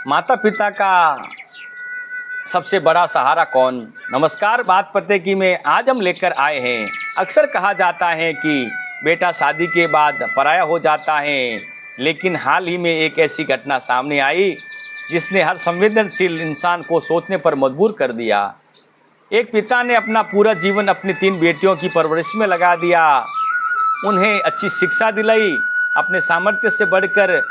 माता पिता का सबसे बड़ा सहारा कौन। नमस्कार, बात पते की में आज हम लेकर आए हैं। अक्सर कहा जाता है कि बेटा शादी के बाद पराया हो जाता है, लेकिन हाल ही में एक ऐसी घटना सामने आई जिसने हर संवेदनशील इंसान को सोचने पर मजबूर कर दिया। एक पिता ने अपना पूरा जीवन अपनी 3 बेटियों की परवरिश में लगा दिया, उन्हें अच्छी शिक्षा दिलाई, अपने सामर्थ्य से बढ़कर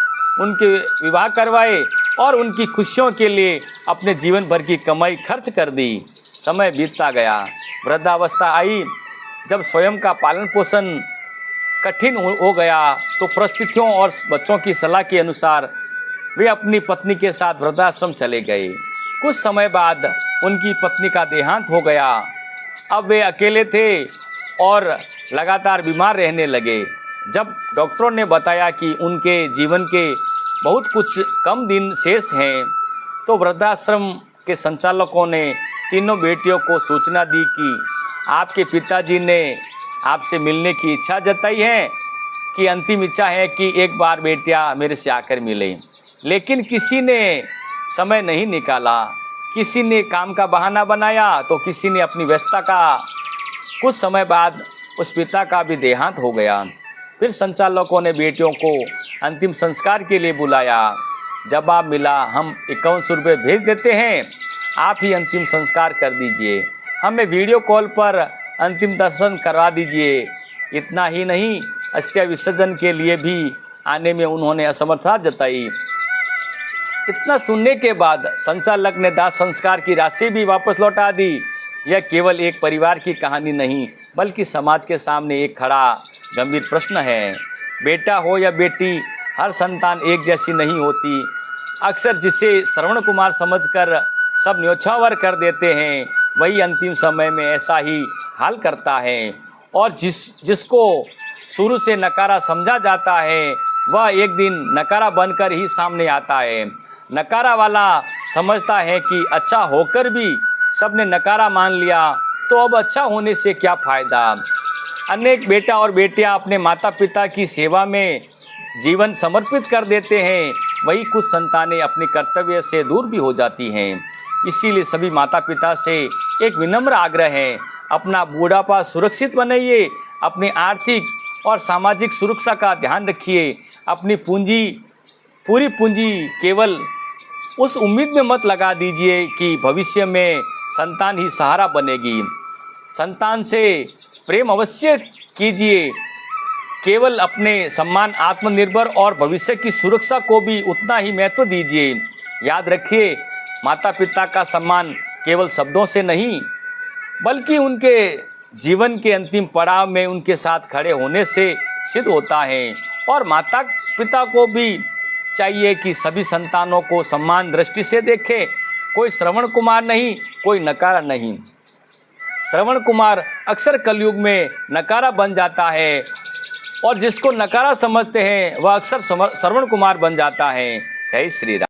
उनके विवाह करवाए और उनकी खुशियों के लिए अपने जीवन भर की कमाई खर्च कर दी। समय बीतता गया, वृद्धावस्था आई। जब स्वयं का पालन पोषण कठिन हो गया तो परिस्थितियों और बच्चों की सलाह के अनुसार वे अपनी पत्नी के साथ वृद्धाश्रम चले गए। कुछ समय बाद उनकी पत्नी का देहांत हो गया। अब वे अकेले थे और लगातार बीमार रहने लगे। जब डॉक्टरों ने बताया कि उनके जीवन के बहुत कुछ कम दिन शेष हैं, तो वृद्धाश्रम के संचालकों ने तीनों बेटियों को सूचना दी कि आपके पिताजी ने आपसे मिलने की इच्छा जताई है, कि अंतिम इच्छा है कि एक बार बेटियां मेरे से आकर मिलें। लेकिन किसी ने समय नहीं निकाला, किसी ने काम का बहाना बनाया तो किसी ने अपनी व्यस्तता का। कुछ समय बाद उस पिता का भी देहांत हो गया। फिर संचालकों ने बेटियों को अंतिम संस्कार के लिए बुलाया। जवाब मिला, हम 51 रुपये भेज देते हैं, आप ही अंतिम संस्कार कर दीजिए, हमें वीडियो कॉल पर अंतिम दर्शन करवा दीजिए। इतना ही नहीं, अस्थि विसर्जन के लिए भी आने में उन्होंने असमर्थता जताई। इतना सुनने के बाद संचालक ने दाह संस्कार की राशि भी वापस लौटा दी। यह केवल एक परिवार की कहानी नहीं, बल्कि समाज के सामने एक खड़ा गंभीर प्रश्न है। बेटा हो या बेटी, हर संतान एक जैसी नहीं होती। अक्सर जिसे श्रवण कुमार समझकर सब न्योछावर कर देते हैं, वही अंतिम समय में ऐसा ही हाल करता है। और जिसको शुरू से नकारा समझा जाता है, वह एक दिन नकारा बनकर ही सामने आता है। नकारा वाला समझता है कि अच्छा होकर भी सबने नकारा मान लिया, तो अब अच्छा होने से क्या फ़ायदा। अनेक बेटा और बेटियां अपने माता पिता की सेवा में जीवन समर्पित कर देते हैं, वही कुछ संतानें अपने कर्तव्य से दूर भी हो जाती हैं। इसीलिए सभी माता पिता से एक विनम्र आग्रह है, अपना बुढ़ापा सुरक्षित बनाइए, अपनी आर्थिक और सामाजिक सुरक्षा का ध्यान रखिए। अपनी पूरी पूंजी केवल उस उम्मीद में मत लगा दीजिए कि भविष्य में संतान ही सहारा बनेगी। संतान से प्रेम अवश्य कीजिए, केवल अपने सम्मान, आत्मनिर्भर और भविष्य की सुरक्षा को भी उतना ही महत्व दीजिए। याद रखिए, माता पिता का सम्मान केवल शब्दों से नहीं, बल्कि उनके जीवन के अंतिम पड़ाव में उनके साथ खड़े होने से सिद्ध होता है। और माता पिता को भी चाहिए कि सभी संतानों को सम्मान दृष्टि से देखें। कोई श्रवण कुमार नहीं, कोई नकारा नहीं। श्रवण कुमार अक्सर कलयुग में नकारा बन जाता है, और जिसको नकारा समझते हैं वह अक्सर श्रवण कुमार बन जाता है। जय श्री राम।